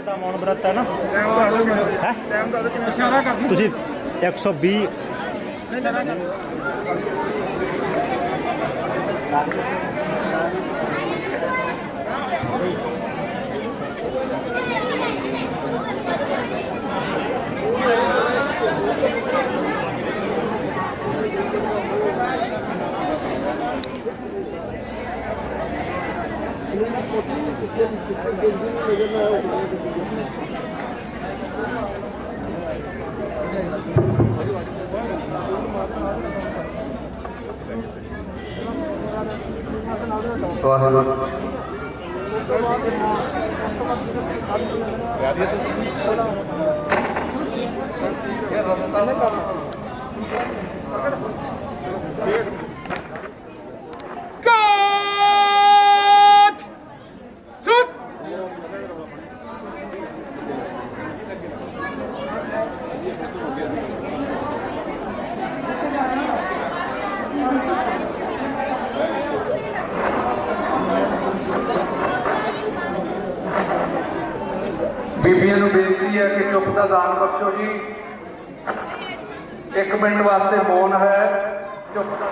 ਦਾ ਮੌਨ ਬ੍ਰਤ ਹੈ ਨਾ ਤੁਸੀਂ 120 Thank you. बीबियां नूं बेनती है कि चुप का दान बख्शो जी। 1 मिनट वास्ते मौन है। चुप का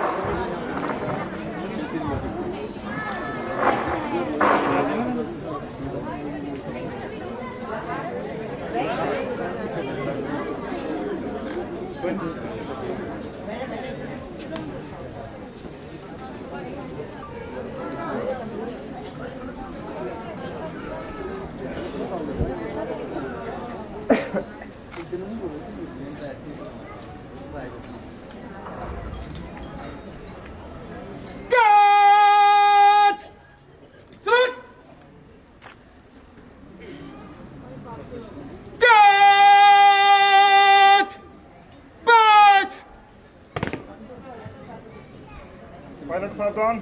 पायलट सावधान,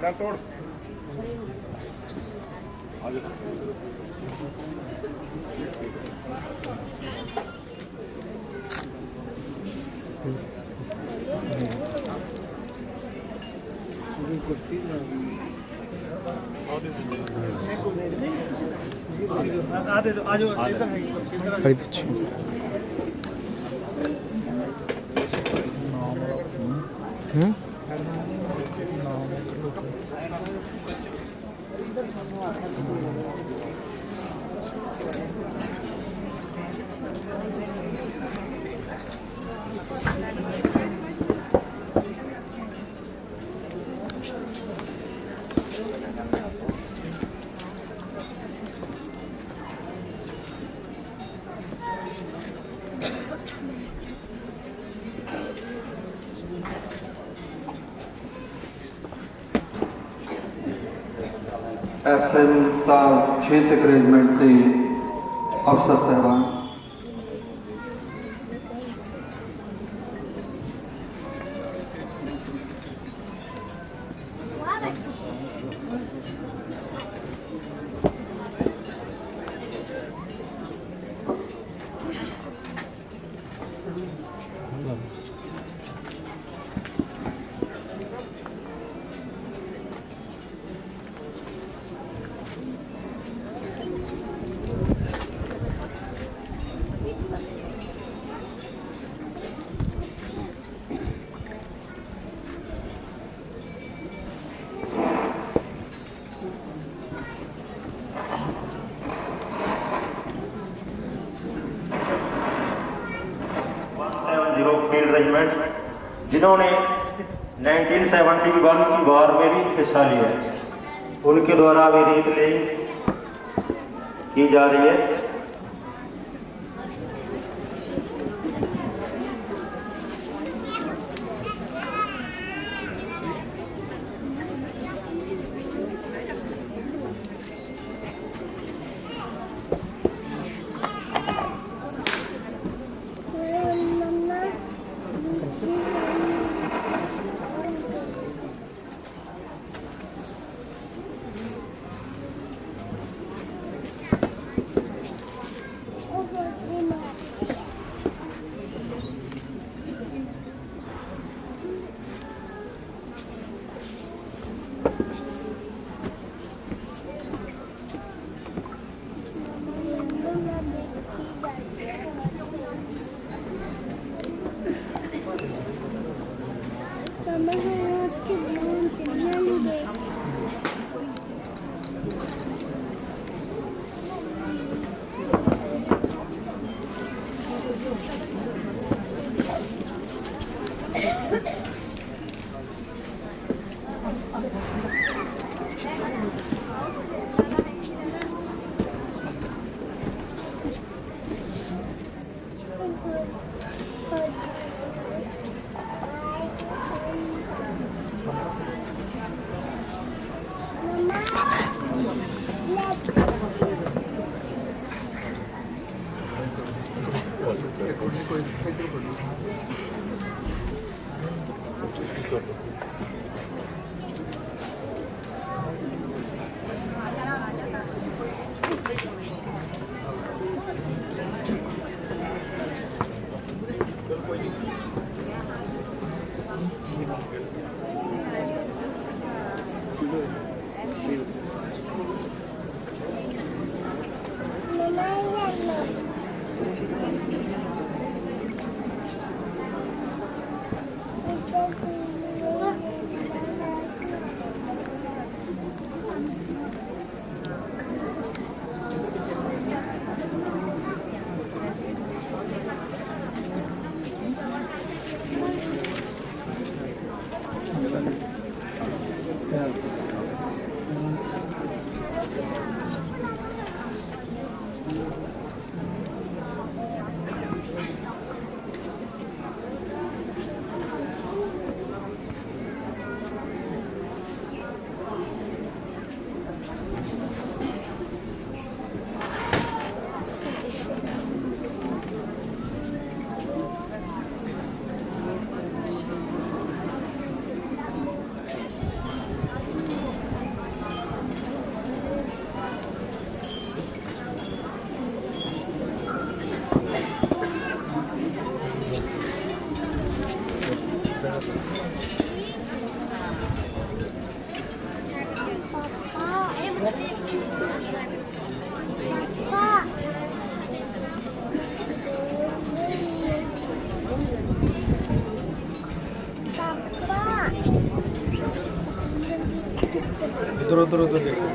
डैम तोड़। खड़ी पीछे SN साहब 6 सिख रेजिमेंट के अफसर साहबान, फील्ड रेजिमेंट, जिन्होंने 1971 की वार में भी हिस्सा लिया, उनके द्वारा भी रीत ली की जा रही है। उधर उधर उधर देखो।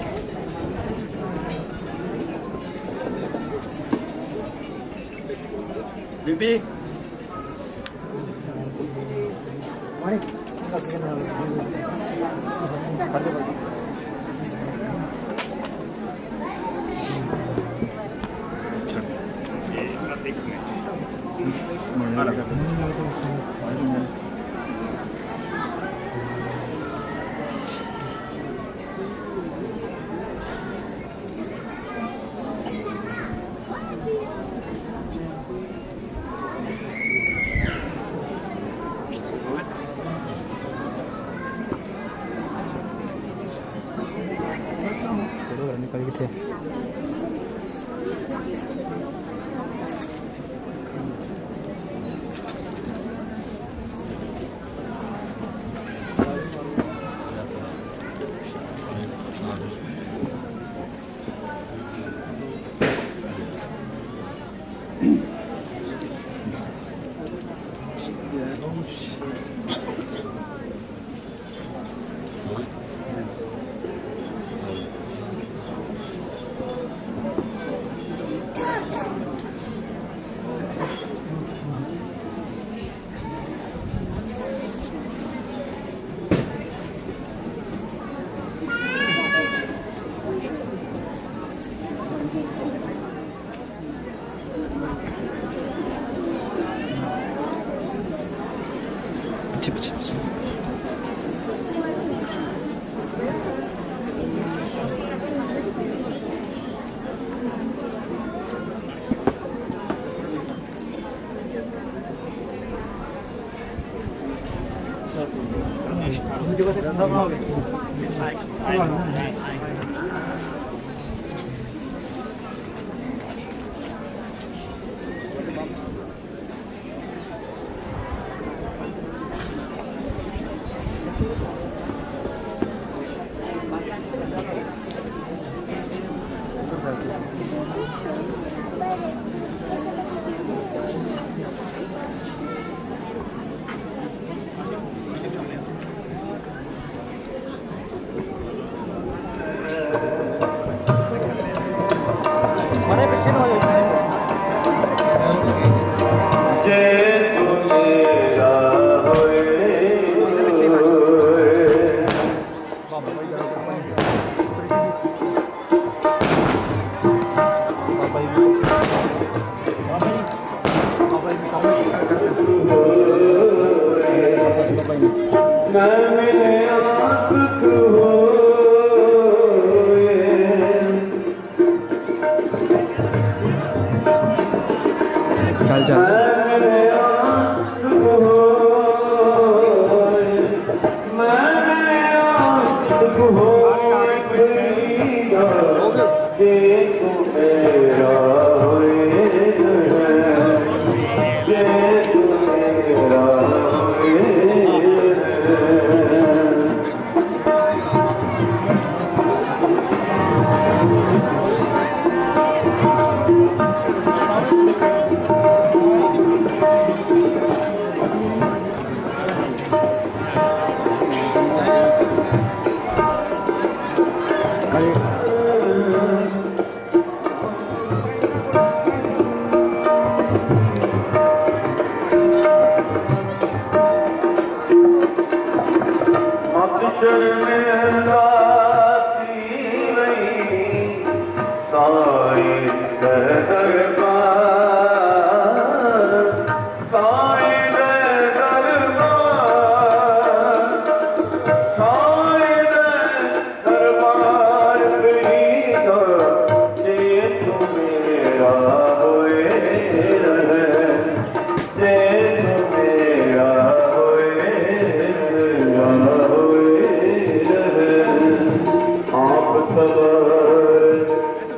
बीबी निकल गए थे। पीछे पीछे पीछे चल चल साईं दे दरबार साईं दे दरबार साईं दे दरबार प्रीतो जे तू मेरा होए रहे जे तू मेरा होए रहे आप सवार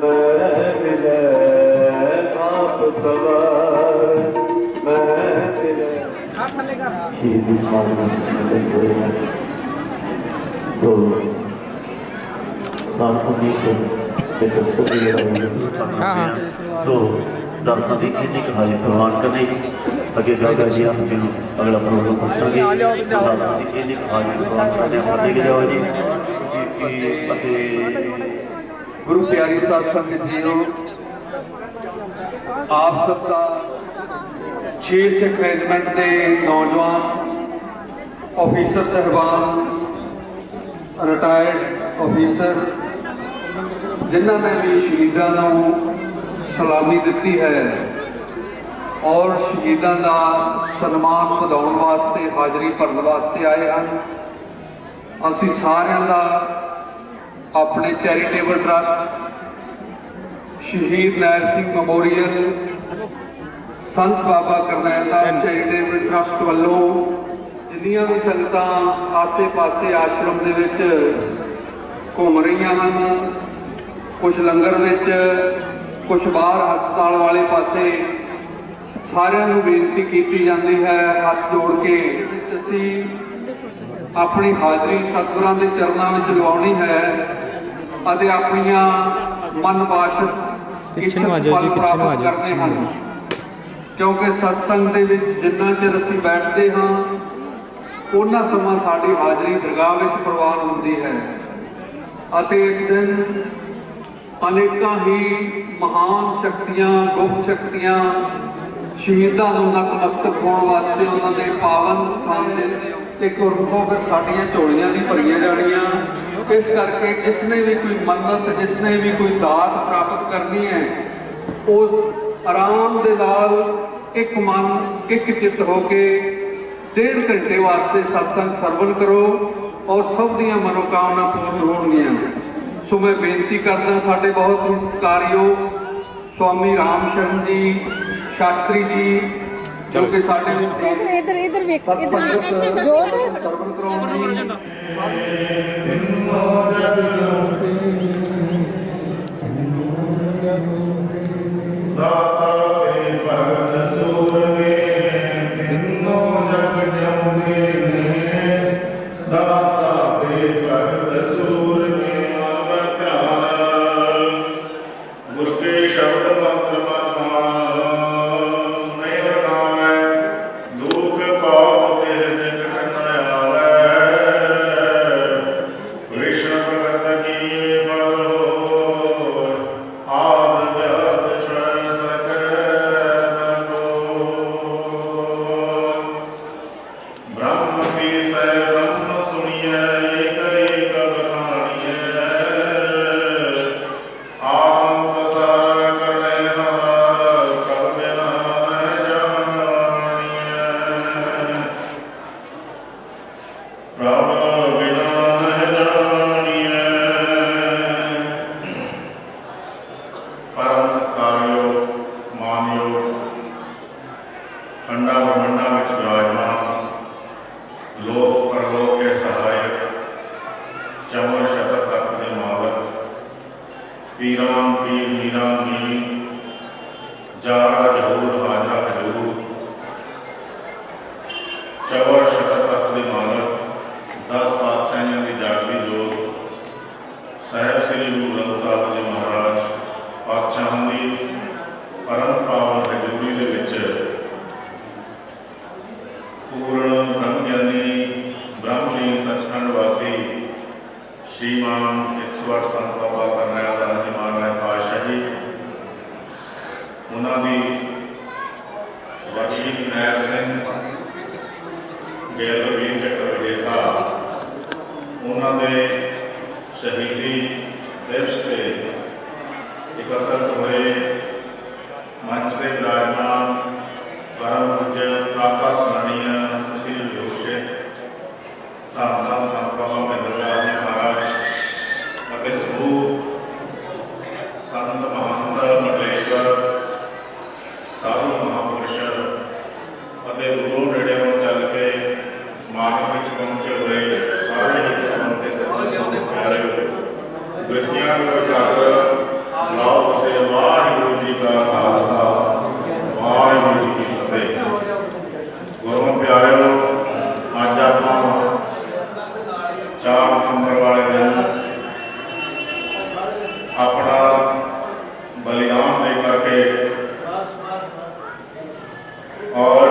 मैं मिले आप सवार मैं मिले शहीदी मारना तो सांसदी से हाँ हाँ तो दर्शकों की कितनी कहानी प्रवान करनी अगे जाकर जी आप जी अगला प्रोग्राम करेंगे दर्शकों की कितनी कहानी प्रवान करने वाले के जाओ जी गुरु प्यारी साध संगत जीओ आप सबका 6 सिख रेजिमेंट के नौजवान ऑफिसर साहबान रिटायर्ड ऑफिसर जिन्हों ने भी शहीदों को सलामी दी है और शहीदों का सन्मान वधाउण वास्ते हाज़री भरने वास्ते आए हैं असी सारिਆਂ का अपने चैरिटेबल ट्रस्ट शहीद नैर सिंह मेमोरियल संत बाबा करनैल दास चैरिटेबल ट्रस्ट वालों जिन्नियां भी संगत आसे पासे आश्रम दे विच घूम रही हैं कुछ लंगर विच कुछ बाहर हस्पताल वाले पासे सारिਆਂ ਨੂੰ बेनती की जाती है हाथ जोड़ के असी अपनी हाज़री सतगुरां दे चरणों में लवाउणी है ਅਤੇ ਆਪਣੀਆਂ ਮਨ ਵਾਸ਼ਕ ਪਿੱਛੇ ਨੂੰ ਆ ਜਾਓ ਜੀ ਪਿੱਛੇ ਨੂੰ ਆ ਜਾਓ ਪਿੱਛੇ ਨੂੰ ਆ ਜਾਓ ਕਿਉਂਕਿ ਸਤਸੰਗ ਦੇ ਵਿੱਚ ਜਿੰਨਾ ਚਿਰ ਅਸੀਂ ਬੈਠਦੇ ਹਾਂ ਉਹਨਾਂ ਸਮਾਂ ਸਾਡੀ ਹਾਜ਼ਰੀ ਦਰਗਾਹ ਵਿੱਚ ਪ੍ਰਵਾਨ ਹੁੰਦੀ ਹੈ ਅਤੇ ਇਸ ਦਿਨ ਅਨੇਕਾਂ ਹੀ ਮਹਾਨ ਸ਼ਕਤੀਆਂ ਗੁਪਤ ਸ਼ਕਤੀਆਂ ਸ਼ਹੀਦਾਂ ਨੂੰ ਨਤਮਸਤਕ ਹੋਣ ਵਾਸਤੇ ਉਹਨਾਂ ਦੇ ਪਾਵਨ ਸਥਾਨ ਦੇ ਉੱਤੇ ਗੁਰਮੁਖੋਂ ਫਿਰ ਸਾਡੀਆਂ ਝੋਲੀਆਂ ਦੀ ਭਰੀਆਂ ਜਾਣੀਆਂ इस करके जिसने भी कोई मन्नत जिसने भी कोई दात प्राप्त करनी है वो आराम दे नाल एक मन एक चित होके 1.5 घंटे वास्ते सत्संग सरवण करो और सब दियां मनोकामना पूर्ण होणगियां सो मैं बेनती करदा साडे बहुत ही सत्कारयोग स्वामी राम शरण जी शास्त्री जी जो कि साडे इधर इधर इधर वेख इधर जोत सरवण कराउण दाता ते भगत सूरमे तिन्नो जग जिउंदे ने दाता ते भगत सूरमे मन ध्यान गुर के शब्द मंत्र मन मान नहीं रखावे दुख पाप तिल निकट न आवे कृष्ण भगत की पद हो आद व्याद छय सकै न कोय। ब्रह्म विषय ब्रह्म सुनिए एक एक बखानिए आत्म प्रसार करने हारा कब बिना न जानिए प्रभ बिना न जानिए। परम सत्कारयोग मानयोग खंडा ब्रह्मंडा में विराजमान लोक परलोक के सहायक चमर शतक तक के मालक पीरान पीर मीरान मीर जारा जहूर हाजरा हजूर चवर शतक तक के मालक 10 पातशाहियों की जागती जोत साहिब श्री गुरु ग्रंथ साहब जी महाराज पातशाहां दी परम पावन हजूरी दे विच पूर्ण ब्रह्म ज्ञानी ब्रह्मलीन सचखंड वासी श्रीमान 108 संत बाबा करनैल दास जी महाराज पातशाह जी उन्हों की ਇਕੱਤਰ ਹੋਏ ਮੰਚ ਤੇ ਵਿਰਾਜਮਾਨ ਪਰਮ ਪੂਜਯ ਪ੍ਰਾਤਾ ਸਨਣੀय ਸ੍ਰੀ ਜੋਸ਼ੇ ਧੰਨ ਧੰਨ ਸੰਤ ਬਾਬਾ ਮਹਿੰਦਰ ਜੀ ਮਹਾਰਾਜ ਅਤੇ ਸਮੂਹ ਸੰਤ ਮਹੰਤ ਮੰਡਲੇਸ਼ਵਰ ਸਾਧੂ ਮਹਾਂਪੁਰਸ਼ ਅਤੇ ਦੂਰੋਂ ਨੇੜਿਓਂ ਚੱਲ ਕੇ ਸਮਾਗਮ ਵਿੱਚ ਪਹੁੰਚੇ ਹੋਏ ਸਾਰੇ ਹੀ ਭਗਵਾਨ ਤੇ ਸਤਿ ਪਿਆਰੇ ਵਿਦਿਆ ਨੂੰ ਉਜਾਗਰ ਲਾਓ ਅਤੇ ਵਾਹਿਗੁਰੂ ਜੀ ਦਾ ਖਾਲਸਾ ਵਾਹਿਗੁਰੂ ਜੀ ਕੀ ਫਤਿਹ। ਗੁਰੂ ਪਿਆਰਿਓ, ਅੱਜ ਆਪਾਂ 4 ਦਸੰਬਰ ਵਾਲੇ ਦਿਨ ਆਪਣਾ ਬਲੀਦਾਨ ਦੇ ਕਰਕੇ और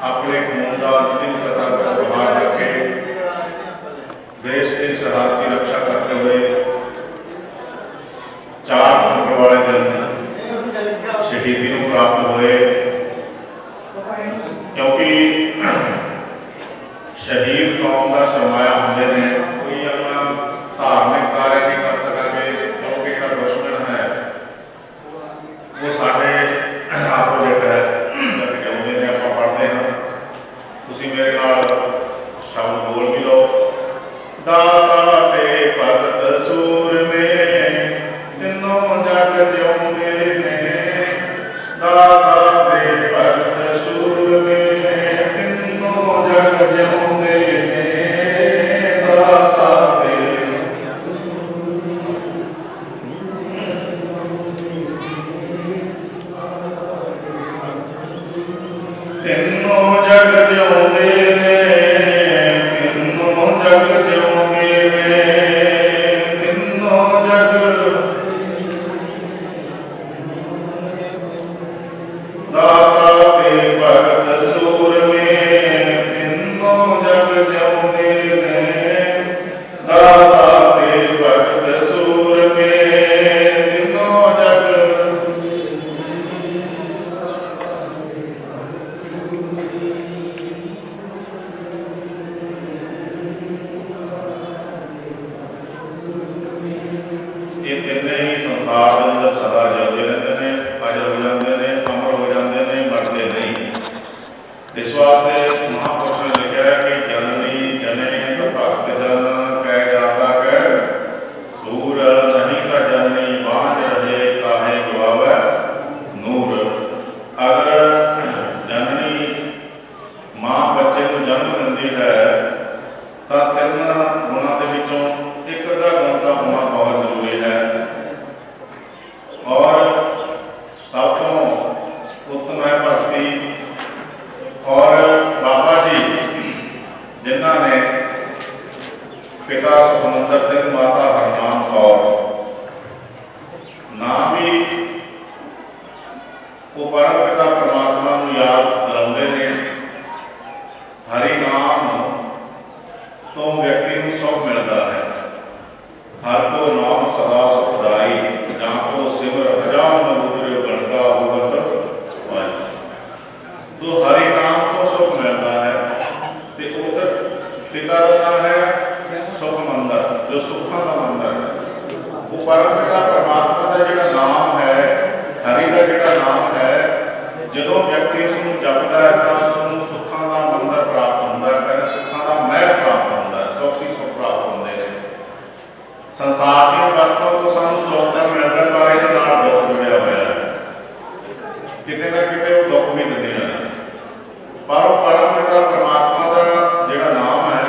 अपने खून का अंतिम कतरा तक बहा करके देश की सरहद की रक्षा करते हुए 4 दिसंबर वाले दिन शहीदी को प्राप्त हुए। क्योंकि शहीद कौम का सरमाया होंगे ने कोई अपना धार्मिक कार्य नहीं कर सकेंगे, क्योंकि जो दुश्मन है वो साढ़े ਆਪੋਜਿਟ ਹੈ। ਜਦ ਜਿਉਂਦੇ ਨੇ ਆਪਾਂ ਪੜ੍ਹਦੇ ਹਾਂ, ਤੁਸੀਂ ਮੇਰੇ ਨਾਲ ਸ਼ਬਦ ਬੋਲ ਵੀ ਲਓ। ਦਾਤਾ ਤੇ ਭਗਤ ਸੂਰਮੇ ਤਿੰਨੋਂ ਜਗ ਜਿਉਂਦੇ ਨੇ, ਦਾਤਾ ਤੇ ਭਗਤ ਸੂਰਮੇ ਤਿੰਨੋਂ ਜਗ ਜਿਉਂਦੇ ਨੇ, ਦਾਤਾ ਤੇ ਤਿੰਨੋਂ ਜਗ ਜਿਉਂਦੇ ਨੇ, ਤਿੰਨੋਂ ਜਗ ਜਿਉਂਦੇ ਨੇ, ਤਿੰਨੋਂ ਜਗ ਦਾਤਾ ਤੇ ਭਗਤ ਸੂਰਮੇ ਤਿੰਨੋਂ ਜਗ ਜਿਉਂਦੇ ਨੇ, ਦਾਤਾ ਤੇ ਭਗਤ ਸੂਰਮੇ ਤਿੰਨੋਂ ਜਗ ਇਹ ਤਿੰਨੇ ਹੀ ਸੰਸਾਰ ਦੇ ਅੰਦਰ ਸਦਾ ਜਿਉਂਦੇ ਰਹਿੰਦੇ ਨੇ, ਹਾਜ਼ਰ ਹੋ ਜਾਂਦੇ ਨੇ, ਅਮਰ ਹੋ ਜਾਂਦੇ ਨੇ, ਮਰਦੇ ਨਹੀਂ। ਇਸ ਵਾਸਤੇ ਮਹਾਂਪੁਰਸ਼ਾਂ ਨੇ ਲਿਖਿਆ ਹੈ ਕਿ ਜਨਨੀ ਜਨੇ ਤਾਂ ਭਗਤ ਜਨ ਕਹਿ ਜਾਤਾ ਕਹਿ, ਸੂਰ ਨਹੀਂ ਤਾਂ ਜਨਨੀ ਬਾਝ ਰਹੇ ਕਾਹੇ ਗਵਾਵੈ ਨੂਰ। ਅਗਰ ਜਨਨੀ ਮਾਂ ਬੱਚੇ ਨੂੰ ਜਨਮ ਦਿੰਦੀ ਹੈ ਤਾਂ 3 ਗੁਣਾਂ ਦੇ ਵਿੱਚੋਂ ਇੱਕ ਦਾ ਗੁਣ ਤਾਂ ਹੋਣਾ ਬਹੁਤ ਜ਼ਰੂਰੀ ਹੈ। ਔਰ ਸਭ ਤੋਂ ਉੱਤਮ ਹੈ ਭਗਤੀ। ਔਰ ਬਾਬਾ ਜੀ ਜਿਨ੍ਹਾਂ ਨੇ ਪਿਤਾ ਸੁਖਮੰਦਰ ਸਿੰਘ, ਮਾਤਾ ਹਰਨਾਮ ਕੌਰ, ਨਾਮ ਵੀ ਉਹ ਪਰਮ ਪਿਤਾ ਪਰਮਾਤਮਾ ਨੂੰ ਯਾਦ ਦਿਲਾਉਂਦੇ ਨੇ। ਹਰੀ ਨਾਮ ਤੋਂ ਵਿਅਕਤੀ ਨੂੰ ਸੁਖ ਮਿਲਦਾ ਹੈ। ਹਰ ਕੋ ਨਾਮ ਸਦਾ ਸੁਖਦਾਈ, ਜਾਂ ਕੋ ਸਿਮਰ ਹਜ਼ਾਰ ਨਮੁਦਰਿ ਗਣਗਾ ਹੋਵਤ ਵਾਈ। ਤੋ ਹਰੀ ਨਾਮ ਤੋਂ ਸੁਖ ਮਿਲਦਾ ਹੈ। ਤੇ ਉਧਰ ਪਿਤਾ ਦਾ ਨਾਮ ਹੈ ਸੁਖਮੰਦਰ, ਜੋ ਸੁੱਖਾਂ ਦਾ ਮੰਦਰ ਹੈ। ਉਹ ਪਰਮ ਪਿਤਾ ਪਰਮਾਤਮਾ ਦਾ ਜਿਹੜਾ ਨਾਮ ਹੈ, ਹਰੀ ਦਾ ਜਿਹੜਾ ਨਾਮ ਹੈ, ਜਦੋਂ ਵਿਅਕਤੀ ਉਸ ਨੂੰ ਜਪਦਾ ਹੈ ਤਾਂ ਉਸ ਨੂੰ ਸੁੱਖਾਂ ਦਾ ਮੰਦਰ ਪ੍ਰਾਪਤ ਹੁੰਦਾ ਹੈ, ਸੁੱਖਾਂ ਦਾ ਮਹਿਲ ਪ੍ਰਾਪਤ ਹੁੰਦਾ ਹੈ, ਸੁੱਖ ਹੀ ਸੁੱਖ ਪ੍ਰਾਪਤ ਹੁੰਦੇ ਨੇ। ਸੰਸਾਰ ਦੀਆਂ ਵਸਤੂਆਂ ਤੋਂ ਸਾਨੂੰ ਸੁੱਖ ਤਾਂ ਮਿਲਦਾ, ਪਰ ਇਹਦੇ ਨਾਲ ਦੁੱਖ ਜੁੜਿਆ ਹੋਇਆ ਹੈ। ਕਿਤੇ ਨਾ ਕਿਤੇ ਉਹ ਦੁੱਖ ਵੀ ਦਿੰਦੀਆਂ ਨੇ। ਪਰ ਉਹ ਪਰਮ ਪਿਤਾ ਪਰਮਾਤਮਾ ਦਾ ਜਿਹੜਾ ਨਾਮ ਹੈ,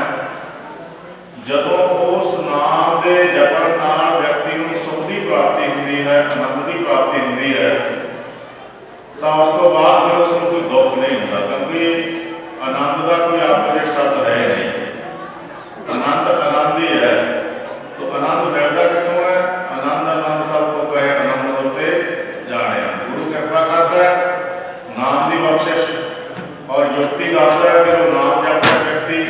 ਜਦੋਂ ਉਸ ਨਾਮ ਦੇ ਜਪਣ ਨਾਲ ਵਿਅਕਤੀ ਨੂੰ ਸੁੱਖ ਦੀ ਪ੍ਰਾਪਤੀ ਹੁੰਦੀ ਹੈ, ਆਨੰਦ ਦੀ ਪ੍ਰਾਪਤੀ ਹੁੰਦੀ ਹੈ, ਤਾਂ ਉਸ ਤੋਂ ਬਾਅਦ ਫਿਰ ਉਸ ਨੂੰ ਕੋਈ ਦੁੱਖ ਨਹੀਂ ਹੁੰਦਾ। ਕਿਉਂਕਿ ਆਨੰਦ ਦਾ ਕੋਈ ਆਪੋਜਿਟ ਸ਼ਬਦ ਹੈ ਨਹੀਂ। ਆਨੰਦ ਆਨੰਦ ਹੀ ਹੈ। तो आनंद मिलता कितों है? आनंद आनंद सबको कहे आनंद होते जाने। गुरु कृपा करता है, नाम की बख्शिश और युक्ति दसता है, फिर वो नाम जपता व्यक्ति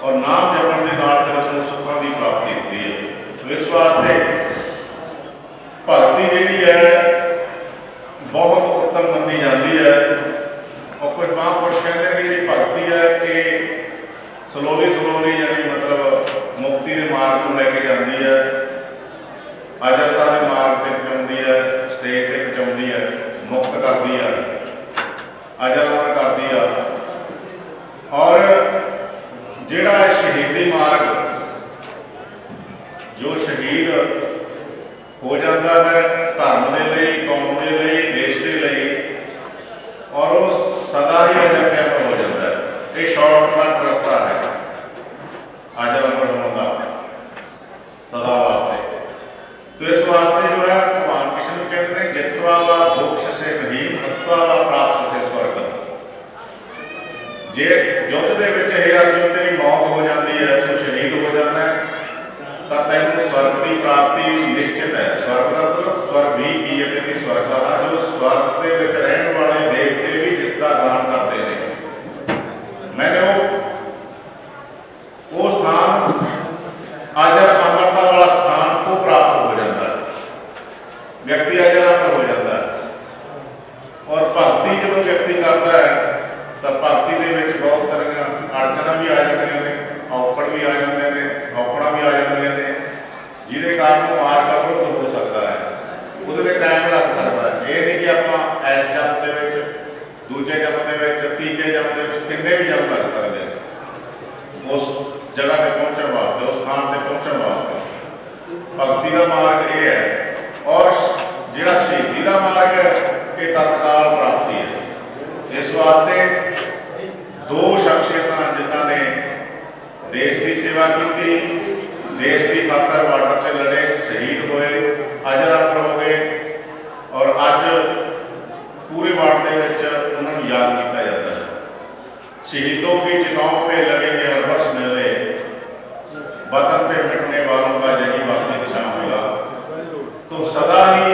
और नाम जपन के नाल फिर उसको सुखों की प्राप्ति होती है। तो इस वास्ते भगती जी है बहुत उत्तम मनी जाती है। और कुछ महापुरुष कहते हैं कि जी भगती है कि स्लोली यानी मतलब मुक्ति के मार्ग को लेके जाती है। अजरता ਦੇ ਮਾਰਗ ਤੇ ਪਹੁੰਚਾਉਂਦੀ ਹੈ, ਸਟੇਜ ਤੇ ਪਹੁੰਚਾਉਂਦੀ ਹੈ, ਮੁਕਤ ਕਰਦੀ ਹੈ, ਅਜਰ ਅਮਰ ਕਰਦੀ ਆ। ਔਰ ਜਿਹੜਾ ਸ਼ਹੀਦੀ ਮਾਰਗ ਜੋ ਸ਼ਹੀਦ ਹੋ ਜਾਂਦਾ ਹੈ ਧਰਮ ਦੇ ਲਈ, ਕੌਮ ਦੇ ਲਈ, ਦੇਸ਼ ਦੇ ਲਈ, ਔਰ ਉਹ ਸਦਾ ਹੀ ਅਜਰ ਅਮਰ ਹੋ ਜਾਂਦਾ ਹੈ। ਇਹ ਸ਼ਾਰਟਕਟ ਰਸਤਾ ਹੈ अजर अमर होने का सदा वास्ते। तो इस वास्ते जो है भगवान कृष्ण कहते हैं जित्वा वा मोक्ष से महीम हत्वा वा प्राप्त से स्वर्ग। जे युद्ध के अर्जुन तेरी मौत हो जाती है, तू शहीद हो जाता है, तो तेन स्वर्ग की प्राप्ति निश्चित है। स्वर्ग का मतलब स्वर्ग भी की है कि स्वर्ग का जो स्वर्ग के रहने वाले देवते भी जिसका गान करते हैं। मैंने वो स्थान अजर अमरता वाला स्थान को प्राप्त हो जाता है, व्यक्ति अजर अमर हो जाता है। और भक्ति जो व्यक्ति करता है तो भक्ति के बहुत तरह अड़चना भी आ जाती ने, औकड़ भी आ जाते हैं, औकड़ा भी आ जाती ने, जिसके कारण मार्ग अवरुद्ध हो सकता है, वो टाइम लग सकता है। ये नहीं कि आप इस जन्म के दूजे जन्म के तीजे जन्म के किन्ने भी जन्म लग सकते हैं उस जगह पे पहुंचने वास्ते, उस स्थान पे पहुंचने वास्ते। भक्ति का मार्ग ये है। और जिहड़ा शहीदी का मार्ग है ये तत्काल प्राप्ति है। इस वास्ते दो शख्सियत जिन्हों ने देश की सेवा की, देश की खातर बार्डर से लड़े, शहीद हुए, अजर अमर हो गए, और अज पूरे वर्ल्ड के उन्होंने याद किया जाता है। शहीदों की चिताओं पे लगेंगे हर वर्ष मेले, वतन पे मिटने वालों का यही बाकी निशान होगा। तो सदा ही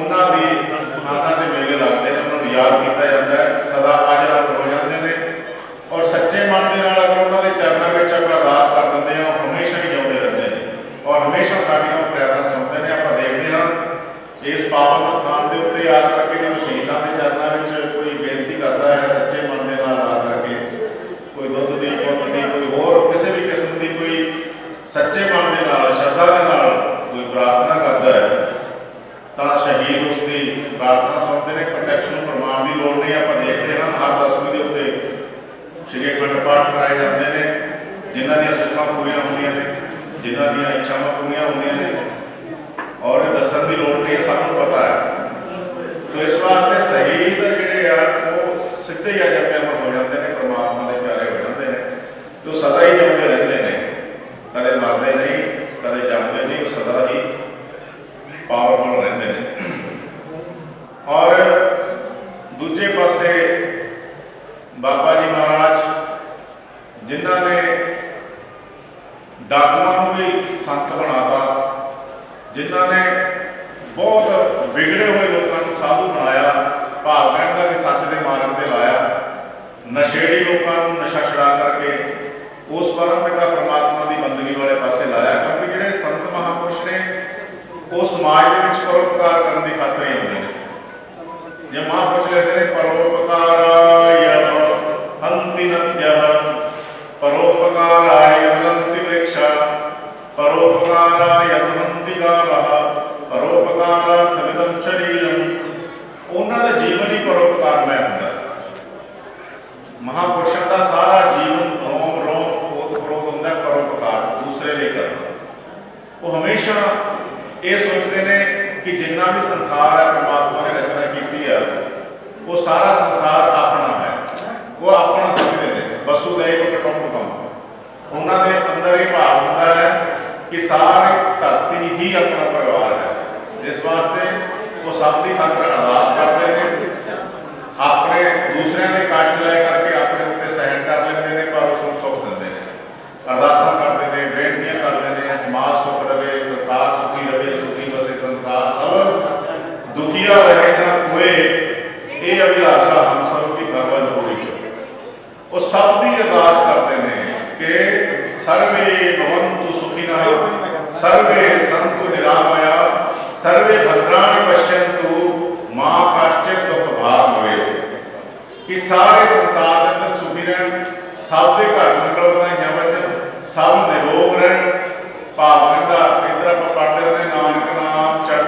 उन्होंने स्थाना के मेले लगते हैं, उन्होंने याद किया जाता है, सदा अजर अमर हो जाते हैं। और सच्चे मन के नाल अगर उन्होंने चरणों में अरदास कर देंगे हैं, हमेशा ही जिउंदे रहते हैं और हमेशा साड़ियाँ फरियादां सुनते हैं। आप देखते हैं इस पावन स्थान के उत्ते आ करके जो शहीदों के चरणों में कोई बेनती करता है सच्चे मन के नाल आ करके, कोई दुध की पुत की, कोई होर किसी भी किस्म की कोई सच्चे मन के नाल श्रद्धा के नाल कोई प्रार्थना करता है तो शहीद उसकी प्रार्थना सुनते हैं। प्रोटैक्शन फरमान की लोड़ नहीं। आप देखते हैं हर 10वीं के उत्ते श्री अखंड पाठ कराए जाते हैं, जिन्हों दी सुखां पूरियां होंदियां ने, जिन्हों दी इच्छावां पूरियां होंदियां ने, और दसन की लोड़ नहीं, सबको पता है। तो इस वास्ते शहीद जिहड़े आ वो सीधे ही अजर अमर हो जाते हैं, परमात्मा के प्यारे हो जाते हैं। तो सदा ही जिउंदे रहते हैं, कदे मरते नहीं, कदे जमते नहीं, वो सदा ही पावरफुल रहते हैं। और दूजे पासे बाबा जी महाराज जिन्हों ने डाकुआं भी संत बनाता, जिन्हों ने बहुत बिगड़े हुए लोगों को साधु बनाया, भाव कहण दा कि सच के मार्ग पर लाया, नशेड़ी लोगों को नशा छुड़ा करके उस परम पिता परमात्मा की बंदगी वाले पासे लाया। क्योंकि जिहड़े संत महापुरुष ने वो समाज के परोपकार करने की खातर ही आते हैं। जो महापुरुष कहते हैं परोपकाराय हन्ति नद्यः, परोपकाराय फलन्ति वृक्षा, परोपकाराय हन्ति गावः, परोपकारार्थमिदं शरीरम। उन्होंने का जीवन ही परोपकार में होंगे। महापुरुषों का सारा जीवन रोम रोम ओत प्रोत होंगे परोपकार, दूसरे लिए करना। वो हमेशा ये सोचते हैं कि जिन्ना भी संसार है परमात्मा ने रचना की है, वो सारा संसार अपना है, वो अपना समझते हैं। वसुदैव कुटुंबकम, उन्होंने अंदर ही भाव होता है कि सारी धरती ही अपना परिवार है। इस वास्ते वो सब की खातर अरदास करते हैं, अपने दूसरे के कष्ट लै करके अपने उत्ते सहन कर लेते हैं, पर उसको सुख देते हैं। अरदासा करते हैं, बेनतियां करते हैं, समाज सुख रहे, संसार सुखी रहे, सुखी बसे संसार, सब दुखिया रहे ना कोई, ये अभिलाषा हम सब की भगवत पूरी करे। वो सब की अरदास करते हैं कि सर्वे भवन्तु सुखिनः, सर्वे सन्तु निरामया, सर्वे भद्राणि पश्यन्तु, मां कश्चित् दुख भाग भवेत्। कि सारे संसार के अंदर सुखी रहन, सब के घर मंगल बधाइयां बजन, सब निरोग रहन। भाव कहता इधर आप पढ़ते रहने नानक नाम चढ़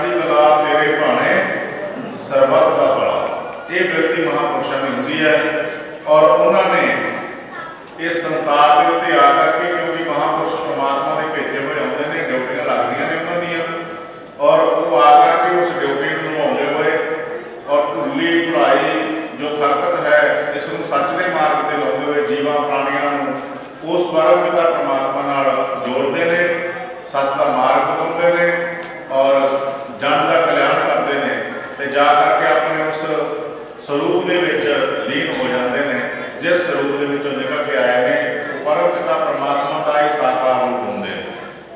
ਲੀਨ ਹੋ ਜਾਂਦੇ ਨੇ, ਜਿਸ ਸਰੂਪ ਦੇ ਵਿੱਚੋਂ ਨਿਕਲ ਕੇ ਆਏ ਨੇ ਉਹ ਪਰਮ ਪਿਤਾ ਪਰਮਾਤਮਾ ਦਾ ਹੀ ਸਾਕਾਰ ਰੂਪ ਹੁੰਦੇ ਨੇ।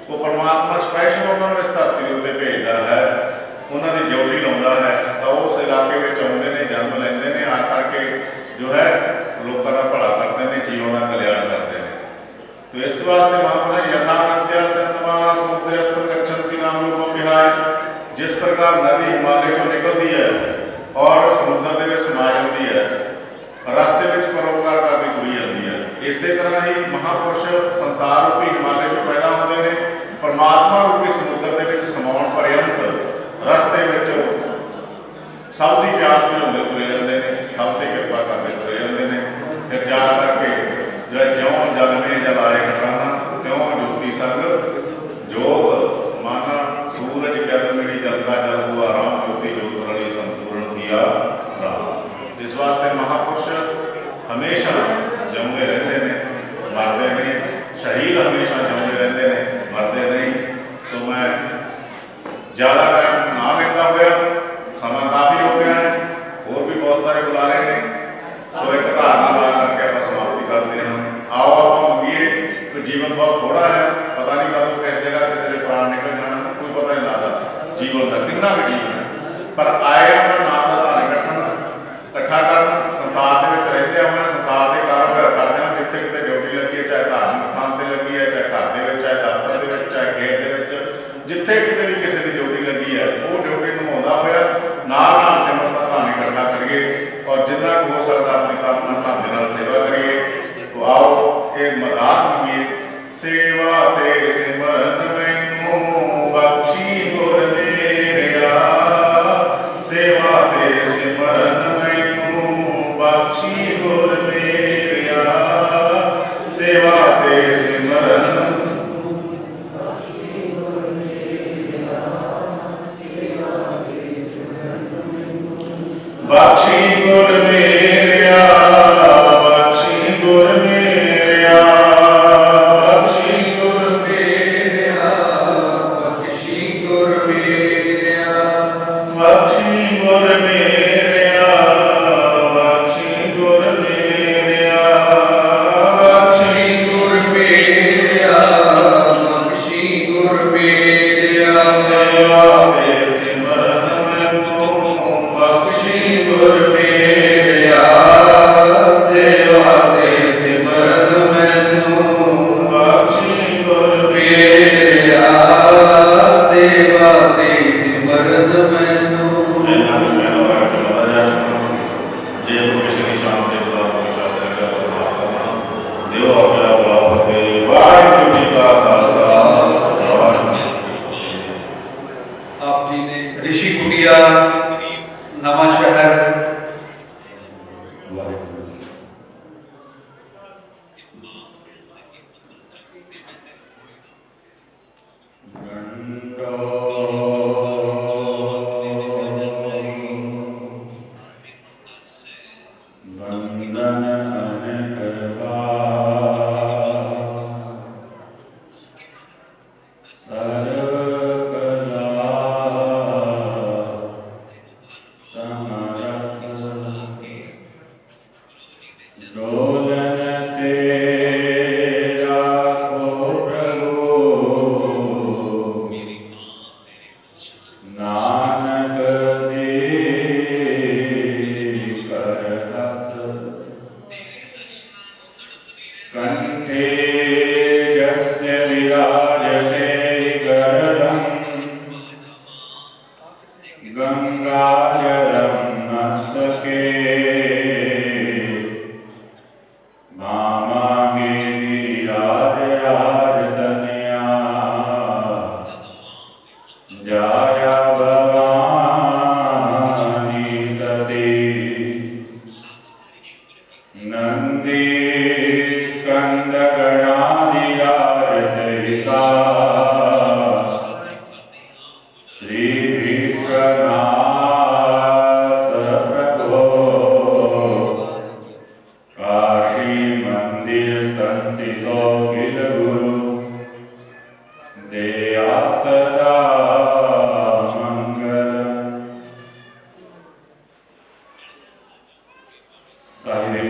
ਉਹ ਪਰਮਾਤਮਾ ਸਪੈਸ਼ਲ ਉਹਨਾਂ ਨੂੰ ਇਸ ਧਰਤੀ ਦੇ ਉੱਤੇ ਭੇਜਦਾ ਹੈ, ਉਹਨਾਂ ਦੀ ਡਿਊਟੀ ਲਾਉਂਦਾ ਹੈ ਤਾਂ ਉਸ ਇਲਾਕੇ ਵਿੱਚ ਆਉਂਦੇ ਨੇ, ਜਨਮ ਲੈਂਦੇ ਨੇ, ਆ ਕਰਕੇ ਜੋ ਹੈ ਲੋਕਾਂ ਦਾ ਭਲਾ ਕਰਦੇ ਨੇ, ਜੀਵਨ ਦਾ ਕਲਿਆਣ ਕਰਦੇ ਨੇ। तो इस वास्ते महापुरुष यथा नद्या संतमाना समुद्रस्थ गच्छन्ति नाम रूपम विहाय, जिस प्रकार नदी हिमालय को निकलती है और समुद्र के समा जाती है, रास्ते में परोपकार करती तुरी जाती है, इस तरह ही महापुरुष संसार रूपी हिमालय चो पैदा होते हैं, परमात्मा रूपी समुद्र के समाउण पर्यंत रास्ते में सब की प्यास बुझाते तुरे जाते हैं, सब की कृपा करते तुरे जाते हैं। फिर जा करके जो ज्यों जल में जलाए घटाना त्यों ज्योति संग जोत माना, सूरज किरण मिली जलता जल हुआ राम, ज्योति ज्योत रली संपूर्ण किया राम। इस वास्ते महापुरुष हमेशा जिउंदे रहते हैं, मरते नहीं, शहीद हमेशा जिउंदे रहते हैं, मरते नहीं। सो मैं ज़्यादा टाइम ना लेता हुआ, समा काफ़ी हो गया है, और भी बहुत सारे बुलारे ने, सो एक धारणा ला करके आप समाप्ति करते हैं। आओ आप मंगिए, तो जीवन बहुत थोड़ा है, पता नहीं कदों किस जगह किसी के प्राण निकल जाना, कोई पता नहीं लगता जीवन का कितना भी जीवन है, पर आए अपना नासा धारण इकट्ठा करना, संसार के रहते होना, संसार के कारोबार करते हैं, जितने कितने ड्यूटी लगी है, चाहे धार्मिक स्थान पर लगी है, चाहे घर के, चाहे दफ्तर के, चाहे खेत के, जिथे कितने भी किसी की ड्यूटी लगी है, वो ड्यूटी निभाता हुआ नाल सिमरन का धान इकट्ठा करिए और जिन्ना हो सकता अपनी तन मन धन सेवा करिए। तो आओ एक मदात मंगिए, सेवा ते सिमरन मैनू बख्शी गुर मेरिया, सेवा ते सिमरन मैनू बख्शी गुर मेरिया, सेवा ते सिमरन बख्शी गुर मेरिया, बख्शी गुर मेरिया, बख्शी गुर मेरिया, बख्शी गुर मेरिया, बख्शी गुर मेरिया, बख्शी गुर मेरिया, बख्शी गुर मेरिया, बख्शी गुर मेरिया, सेवा ते सिमरन मैनू बख्शी गुर मेरिया, सेवा ते सिमरन मैनू बख्शी गुर मेरिया, सेवा ते सिमरन मैनू। इन्ना कुछ मैं लोग आके बता जा चुका हूँ, जे को किसी की शाम दे बुला शब्द का प्रभाव करना देव अपना बुलाओ करके वाहिगुरु जी का खालसा आप जी ने ऋषि कुटिया नवा शहर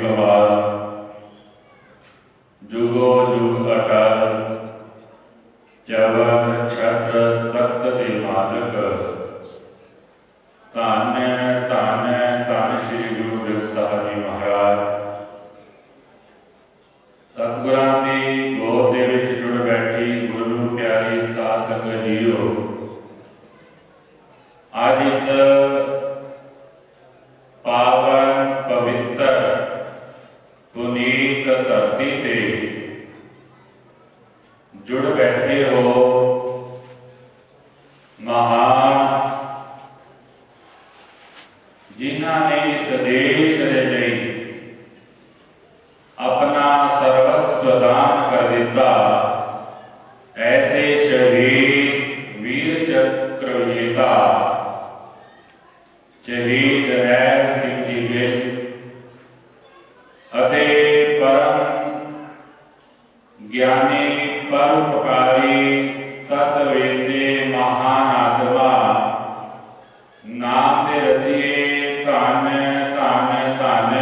कमाल, जुगो जुग अटल, चवर छत्र तख्त दे मालक, धन धन धन श्री गुरु ग्रंथ साहिब जी महाराज। सतगुरां दी गोद दे विच जुड़ बैठी गुरु नूं प्यारी साध संगत जीओ, आज इस पावन पवित्र पुनीत धरती ते जुड़ बैठे हो महान जिन्हां ने इस देश दे लई अपना सर्वस्व दान कर दिता, ऐसे शहीद वीर चक्र विजेता शहीद नैल सिंह जी गिल अते परम ज्ञानी परोपकारी तत्वेते महान आत्मा नाम दे रसीए धन धन धन